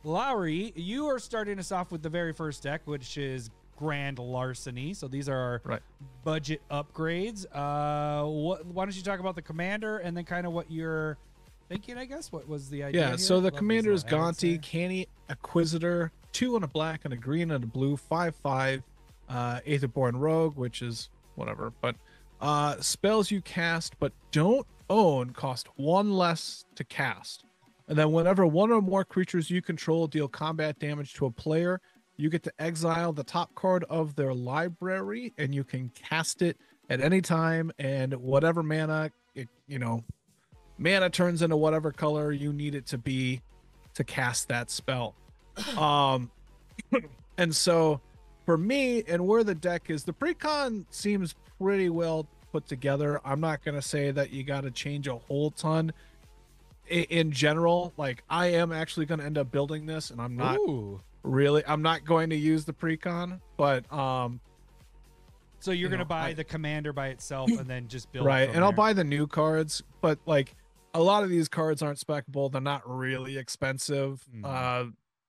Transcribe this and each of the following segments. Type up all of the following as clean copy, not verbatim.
Lowry, you are starting us off with the very first deck, which is Grand Larceny. So these are our budget upgrades. Why don't you talk about the commander and then kind of what you're thinking, I guess? What was the idea? Yeah, here? so the commander is Gonti, Canny Acquisitor, 2 and a black and a green and a blue, 5/5, Aetherborn Rogue, which is whatever. But spells you cast but don't own cost 1 less to cast. And then whenever one or more creatures you control deal combat damage to a player, you get to exile the top card of their library, and you can cast it at any time. And whatever mana, mana turns into whatever color you need it to be to cast that spell. And so for me, and where the deck is, the Precon seems pretty well put together. I'm not going to say that you got to change a whole ton. In general, like, I am actually going to end up building this, and I'm not I'm not going to use the Precon, but so you're going to buy the commander by itself and then just build and I'll buy the new cards, but like a lot of these cards aren't specable. They're not really expensive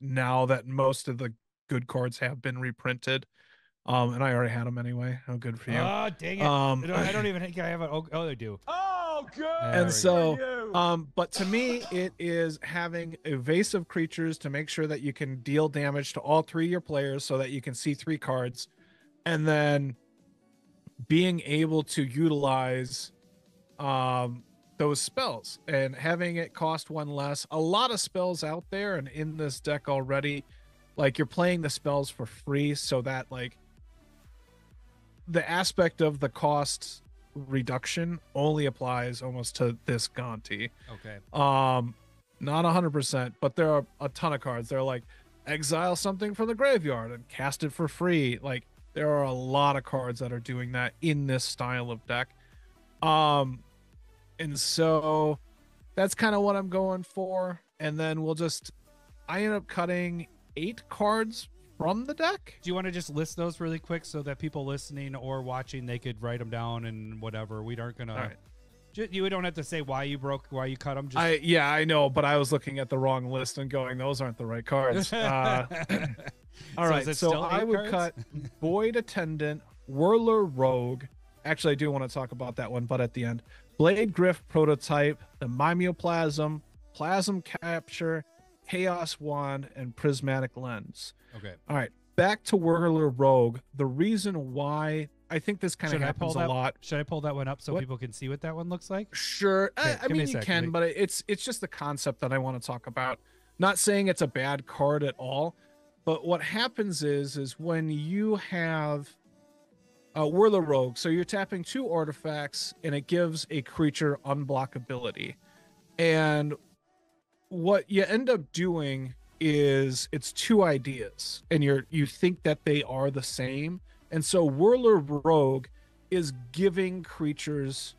now that most of the good cards have been reprinted. And I already had them anyway. Oh, good for you. Oh, dang it. I don't even think I have it. Oh, I do. Oh, good. And so, but to me, it is having evasive creatures to make sure that you can deal damage to all 3 of your players so that you can see 3 cards. And then being able to utilize those spells and having it cost 1 less. A lot of spells out there and in this deck already, like, you're playing the spells for free, so that, like, the aspect of the cost reduction only applies almost to this Gonti. Okay. Not 100%, but there are a ton of cards. They're like, exile something from the graveyard and cast it for free. Like, there are a lot of cards that are doing that in this style of deck. And so that's kind of what I'm going for. And then I end up cutting 8 cards from the deck. Do you want to just list those really quick so that people listening or watching, they could write them down and whatever? We aren't going to... You don't have to say why you cut them. Yeah, I know, but I was looking at the wrong list and going, those aren't the right cards. All right, so I would cut Void Attendant, Whirler Rogue. Actually, I do want to talk about that one, but at the end. Blade Griff Prototype, the Mimeoplasm, Plasm Capture, Chaos Wand, and Prismatic Lens. Okay. All right, back to Whirler Rogue. The reason why I think this kind of happens a lot. Should I pull that one up so people can see what that one looks like? Sure. Okay, I mean, you can, but it's just the concept that I want to talk about. Not saying it's a bad card at all, but what happens is when you have Whirler Rogue, so you're tapping 2 artifacts and it gives a creature unblockability. And what you end up doing is it's 2 ideas and you think that they are the same. And so Whirler Rogue is giving creatures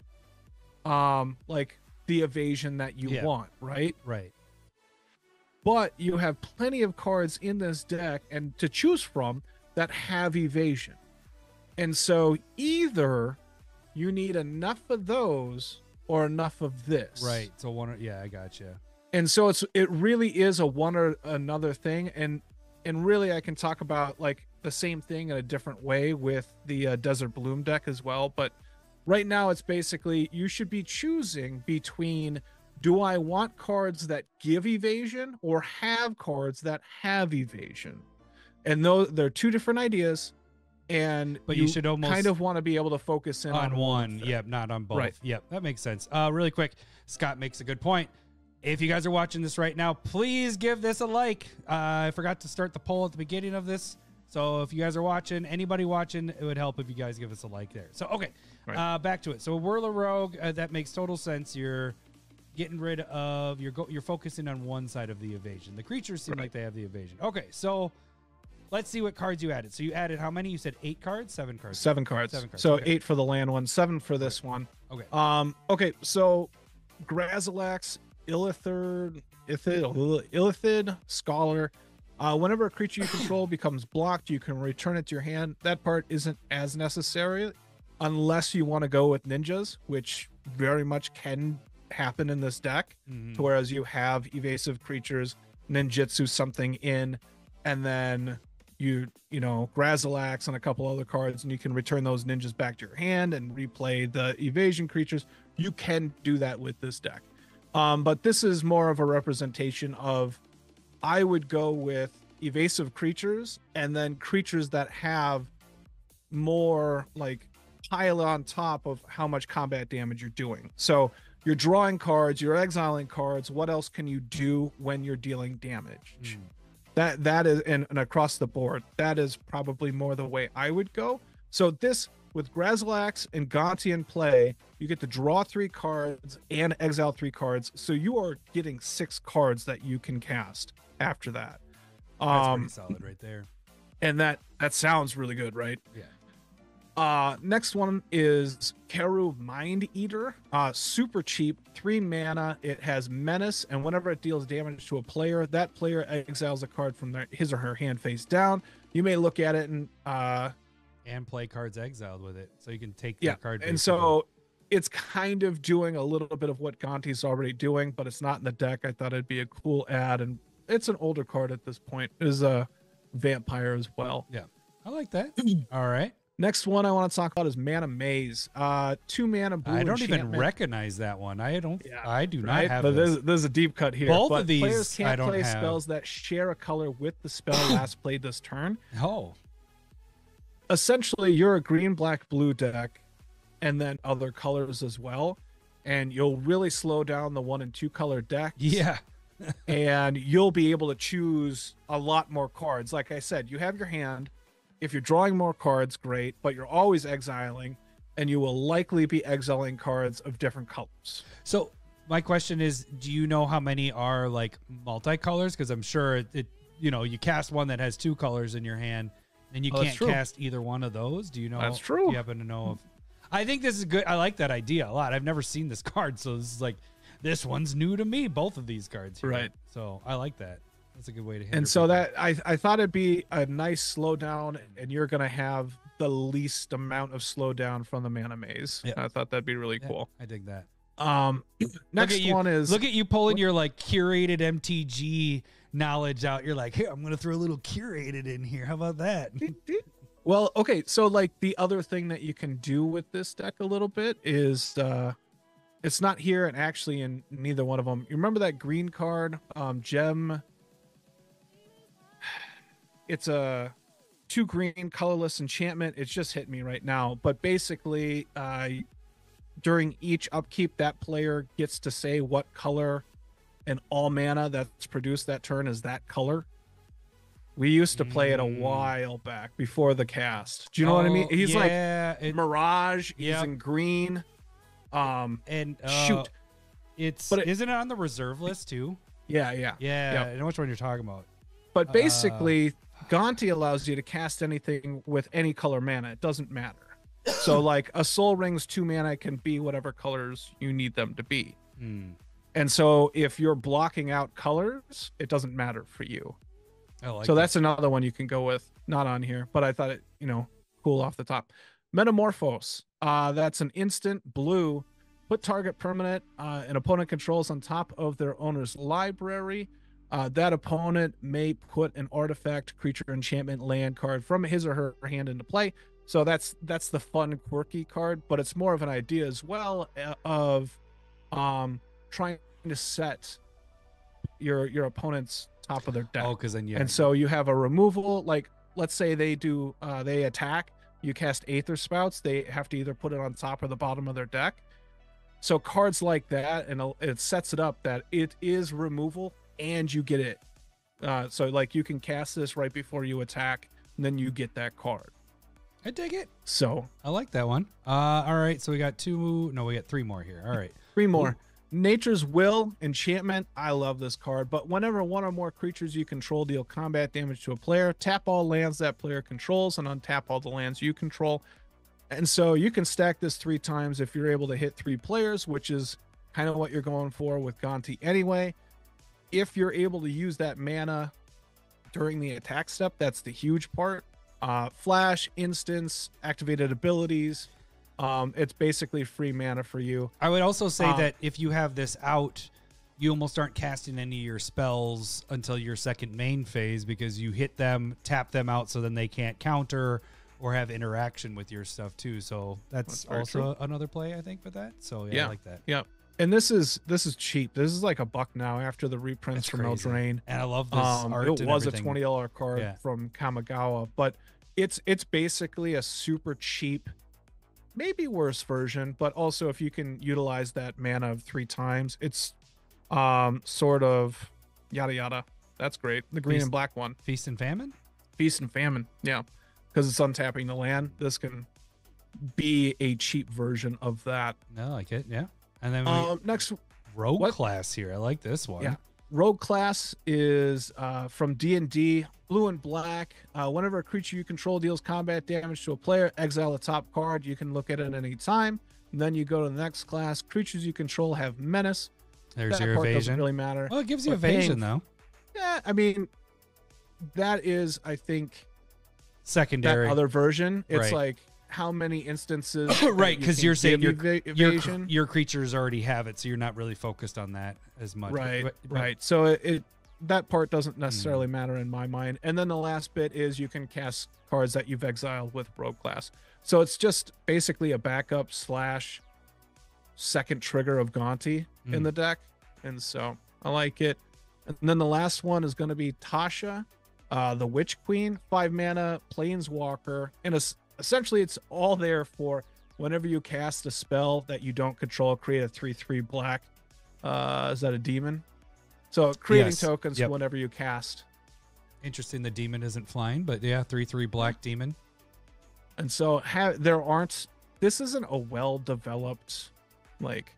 like the evasion that you want, right? Right. But you have plenty of cards in this deck and to choose from that have evasion. And so either you need enough of those or enough of this. Right. So I gotcha. And so it really is a one or another thing. And really I can talk about like the same thing in a different way with the Desert Bloom deck as well. But right now it's basically you should be choosing between, do I want cards that give evasion or have cards that have evasion? And they're 2 different ideas. But you should almost kind of want to be able to focus in on one. Yep, not on both. Right. Yep, that makes sense. Really quick, Scott makes a good point. If you guys are watching this right now, please give this a like. I forgot to start the poll at the beginning of this. So if you guys are watching, anybody watching, it would help if you guys give us a like there. So, okay, back to it. So Whirler Rogue, that makes total sense. You're getting rid of, you're focusing on one side of the evasion. The creatures seem like they have the evasion. Okay, so let's see what cards you added. So you added how many? You said 8 cards? 7 cards? 7 cards. 7 cards. So 8 for the land one, 7 for this one. Okay. Okay, so Grazilax, Illithid, Scholar. Whenever a creature you control becomes blocked, you can return it to your hand. That part isn't as necessary unless you want to go with ninjas, which very much can happen in this deck. To whereas you have evasive creatures ninjutsu something in, and then you know, Grazilax and a couple other cards, and you can return those ninjas back to your hand and replay the evasion creatures. You can do that with this deck. But this is more of a representation of, I would go with evasive creatures and then creatures that have more like pile on top of how much combat damage you're doing. So you're drawing cards, you're exiling cards. What else can you do when you're dealing damage? That is, and across the board, that is probably more the way I would go. So this, with Grazilax and Gonti in play, you get to draw 3 cards and exile 3 cards. So you are getting 6 cards that you can cast after that. That's pretty solid right there. And that sounds really good, right? Yeah. Next one is Karu Mind Eater. Super cheap, 3 mana. It has menace, and whenever it deals damage to a player, that player exiles a card from his or her hand face down. You may look at it and play cards exiled with it, so you can take that card. And so it's kind of doing a little bit of what Gonti's already doing, but it's not in the deck. I thought it'd be a cool add, and it's an older card at this point. It is a vampire as well. Yeah, I like that. All right. Next one I want to talk about is Mana Maze. 2 mana blue. I don't enchantment. even recognize that one. I don't. Yeah, I do not have. But this. There's a deep cut here. Both but of these players can't I don't play have. spells that share a color with the spell last played this turn. Oh. Essentially, you're a green, black, blue deck, and then other colors as well, and you'll really slow down the 1 and 2 color decks. Yeah. And you'll be able to choose a lot more cards. Like I said, you have your hand. If you're drawing more cards, great, but you're always exiling, and you will likely be exiling cards of different colors. So my question is, do you know how many are like multicolors? Because I'm sure it, you know, you cast one that has 2 colors in your hand, and you can't cast either one of those. Do you know? That's true. Do you happen to know of? I think this is good. I like that idea a lot. I've never seen this card, so this is like, this one's new to me. Both of these cards, here. Right? So I like that. That's a good way to hinder And so people. that I thought it'd be a nice slowdown, and you're gonna have the least amount of slowdown from the Mana Maze. Yeah. I thought that'd be really cool. I dig that. Next one is, look at you pulling your like curated MTG knowledge out. You're like, here, I'm gonna throw a little curated in here. How about that? Well, okay, so like the other thing that you can do with this deck a little bit is it's not here and actually in neither one of them. You remember that green card, Gem? It's a 2 green colorless enchantment. It's just hit me right now, but basically during each upkeep, that player gets to say what color and all mana that's produced that turn is that color. We used to play it a while back before the cast. Do you know what I mean? He's like Mirage. He's in green. Shoot. Isn't it on the reserve list too? Yeah. I know which one you're talking about. But basically, Gonti allows you to cast anything with any color mana. It doesn't matter. So like a Soul Ring's 2 mana can be whatever colors you need them to be. And so if you're blocking out colors, it doesn't matter for you. So that's another one you can go with. Not on here, but I thought it, cool off the top. Metamorphose. That's an instant blue. Put target permanent an opponent controls on top of their owner's library. That opponent may put an artifact, creature, enchantment, land card from his or her hand into play. So that's the fun, quirky card, but it's more of an idea as well of trying to set your opponent's top of their deck. Oh, because then and so you have a removal. Like let's say they attack. You cast Aether Spouts. They have to either put it on top or the bottom of their deck. So cards like that, and it sets it up that it is removal and you get it. So like you can cast this right before you attack, and then you get that card. I dig it. So I like that one. All right, so we got 3 more here. All right, 3 more. Ooh. Nature's Will enchantment. I love this card, but whenever 1 or more creatures you control deal combat damage to a player, tap all lands that player controls and untap all the lands you control. And so you can stack this 3 times if you're able to hit 3 players, which is kind of what you're going for with Gonti anyway. If you're able to use that mana during the attack step, that's the huge part. Flash, instance, activated abilities. It's basically free mana for you. I would also say that if you have this out you almost aren't casting any of your spells until your second main phase because you hit them, tap them out, so then they can't counter or have interaction with your stuff too. So that's also true. Another play, I think, with that. So yeah, I like that. Yeah. And this is cheap. This is like $1 now after the reprints from Eldraine. And I love this art. It was everything. a $20 card from Kamigawa, but it's basically a super cheap, maybe worse version, but also if you can utilize that mana of 3 times, it's sort of yada yada. That's great. The green and black one. Feast and Famine? Feast and Famine, yeah. Because it's untapping the land. This can be a cheap version of that. No, I like it, yeah. And then next Rogue class here. I like this one. Yeah. Rogue class is from D&D, blue and black. Whenever a creature you control deals combat damage to a player, exile a top card. You can look at it at any time. And then you go to the next class. Creatures you control have menace. There's that your part evasion. Doesn't really matter. Well, it gives you evasion though. Yeah, I mean, that is, I think, secondary. That other version. It's like how many instances. Right, because you're saying evasion. Your creatures already have it, so you're not really focused on that as much. Right. So that part doesn't necessarily matter in my mind. And then the last bit is you can cast cards that you've exiled with Rogue class. So it's just basically a backup / second trigger of Gonti in the deck. And so I like it. And then the last one is going to be Tasha, the Witch Queen, 5 mana, Planeswalker. And essentially it's all there for whenever you cast a spell that you don't control, create a 3/3 black. Is that a demon? So creating tokens whenever you cast. Interesting, the demon isn't flying, but yeah, 3/3 black demon. And so this isn't a well-developed like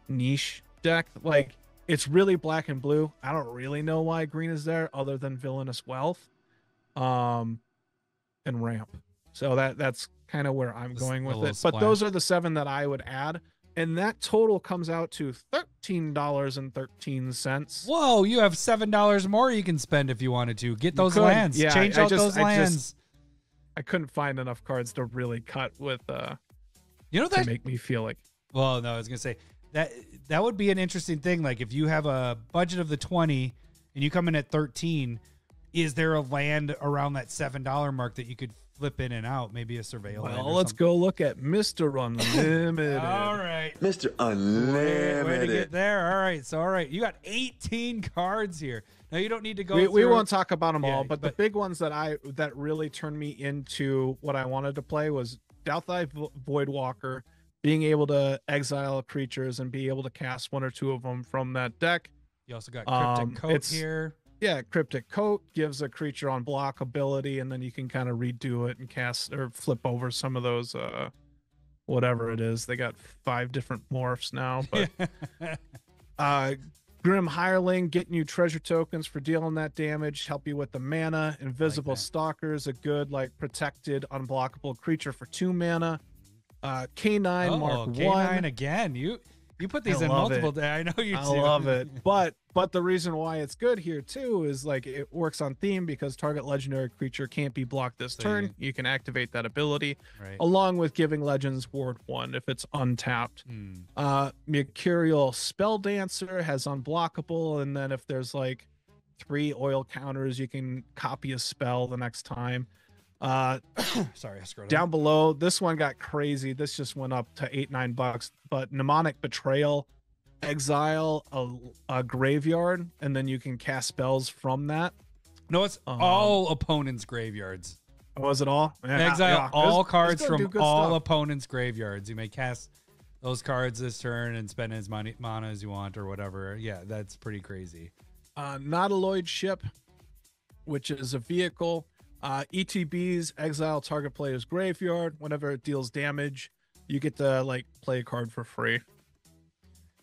niche deck. Like it's really black and blue. I don't really know why green is there other than Villainous Wealth and ramp. So that's kind of where I'm going with it. But those are the 7 that I would add. And that total comes out to $13.13. Whoa, you have $7 more you can spend if you wanted to. Get those lands. Yeah, change out those lands. I couldn't find enough cards to really cut with to make me feel like. Well, no, I was gonna say that would be an interesting thing. Like if you have a budget of the 20 and you come in at 13, is there a land around that $7 mark that you could flip in and out? Maybe a surveil. Well, let's go look at Mr. Unlimited. All right, Mr. Unlimited. Way to get there. All right, you got 18 cards here. Now you don't need to go. We won't talk about them all, but the big ones that really turned me into what I wanted to play was Doubtfire Voidwalker, being able to exile creatures and be able to cast 1 or 2 of them from that deck. You also got Cryptic Coat here. Yeah, Cryptic Coat gives a creature on block ability, and then you can kind of redo it and cast or flip over some of those whatever it is. They got 5 different morphs now, but Grim Hireling, getting you treasure tokens for dealing that damage, help you with the mana. Invisible Stalker is a good protected unblockable creature for 2 mana. K9 Mark 1. K9 again. You put these in multiple days. I know you do. I love it. But the reason why it's good here too is it works on theme because target legendary creature can't be blocked this turn. You can activate that ability along with giving Legends Ward 1 if it's untapped. Mercurial Spell Dancer has unblockable, and then if there's 3 oil counters, you can copy a spell the next time. Sorry, I screwed up. Down below, this one got crazy. This just went up to $8-9, but Mnemonic Betrayal, exile a graveyard, and then you can cast spells from that. No, it's all opponents' graveyards. Was it all? Exile all cards from all opponents' graveyards. You may cast those cards this turn and spend as many mana as you want or whatever. Yeah, that's pretty crazy. Nautiloid Ship, which is a vehicle. ETBs, exile target player's graveyard. Whenever it deals damage, you get to play a card for free.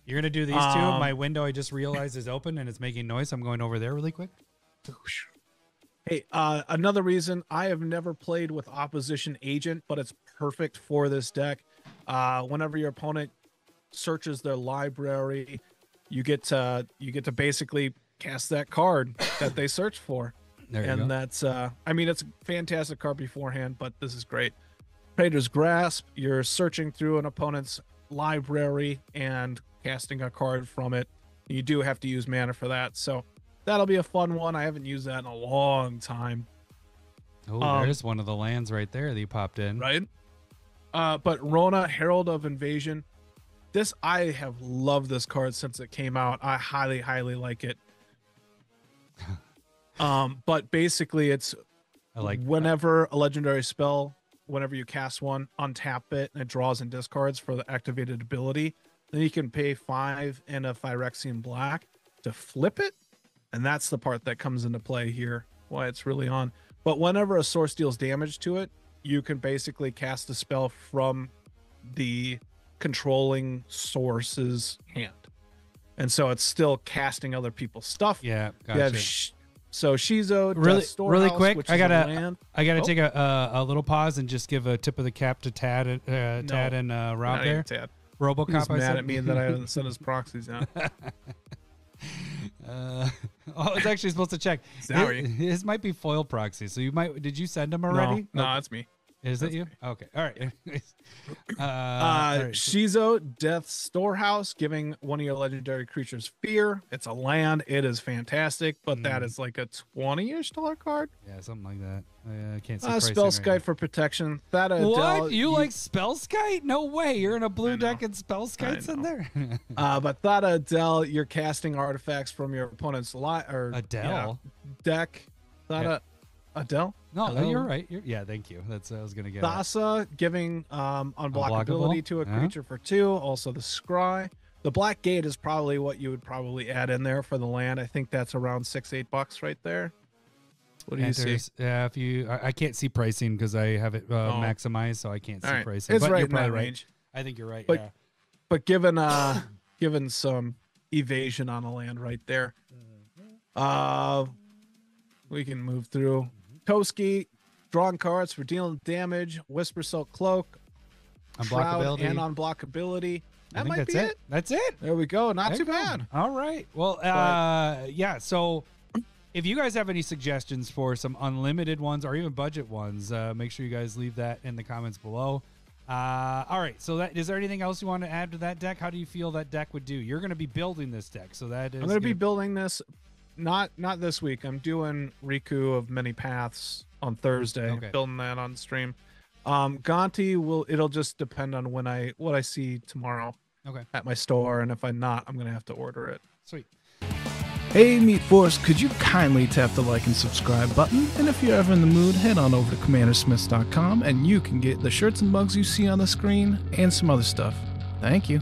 You're gonna do these two. My window, I just realized, is open and it's making noise. I'm going over there really quick. Hey, another reason I have never played with Opposition Agent, but it's perfect for this deck. Whenever your opponent searches their library, you get to basically cast that card that they searched for. And that's it's a fantastic card beforehand, but this is great. Praetor's Grasp, you're searching through an opponent's library and casting a card from it. You do have to use mana for that, so that'll be a fun one. I haven't used that in a long time. Oh, there's one of the lands right there that you popped in. Right? But Rona, Herald of Invasion. I have loved this card since it came out. I highly, highly like it. But basically it's whenever a legendary spell, whenever you cast one, untap it and it draws and discards for the activated ability, then you can pay 5 and a Phyrexian black to flip it. And that's the part that comes into play here, why it's really on. But whenever a source deals damage to it, you can basically cast a spell from the controlling source's hand. And so it's still casting other people's stuff. Yeah, gotcha. So Shizo, really quick, I gotta take a little pause and just give a tip of the cap to Tad and Rob there. Tad. RoboCop. He's mad at me that I haven't sent his proxies out. I was actually supposed to check. Sorry. His might be foil proxy, so you might. Did you send him already? No, that's me. Is it you? Me. Okay. All right. Shizo, Death Storehouse, giving one of your legendary creatures fear. It's a land. It is fantastic, but that is like a $20-ish card. Yeah, something like that. I can't see pricing Spellskite right for protection. What? Adele, you like Spellskite? No way. You're in a blue deck and Spellskite's in there. But Thada Adele, you're casting artifacts from your opponent's deck. Thada Adele? No, you're right. Yeah, thank you. That's what I was going to get Thassa, giving unblockability to a creature for 2. Also the Scry. The Black Gate is probably what you would probably add in there for the land. I think that's around $6-8 right there. What do you see? Yeah, I can't see pricing because I have it maximized, so I can't see pricing. It's but right you're in that probably range. Right. I think you're right. But, but given some evasion on a land right there, we can move through. Toski, drawing cards for dealing damage. Whisper Silk Cloak, Shroud, and unblockability. That might be it. That's it. There we go. Not too bad. All right. Well, yeah. So, if you guys have any suggestions for some unlimited ones or even budget ones, make sure you guys leave that in the comments below. All right. So, is there anything else you want to add to that deck? How do you feel that deck would do? You're going to be building this deck, so that is. I'm going to be building this. Not this week. I'm doing Riku of Many Paths on Thursday. Okay. Building that on stream. Gonti it'll just depend on what I see tomorrow. Okay. At my store, and if I'm not, I'm gonna have to order it. Sweet. Hey Meat Force, could you kindly tap the like and subscribe button? And if you're ever in the mood, head on over to commandersmiths.com and you can get the shirts and mugs you see on the screen and some other stuff. Thank you.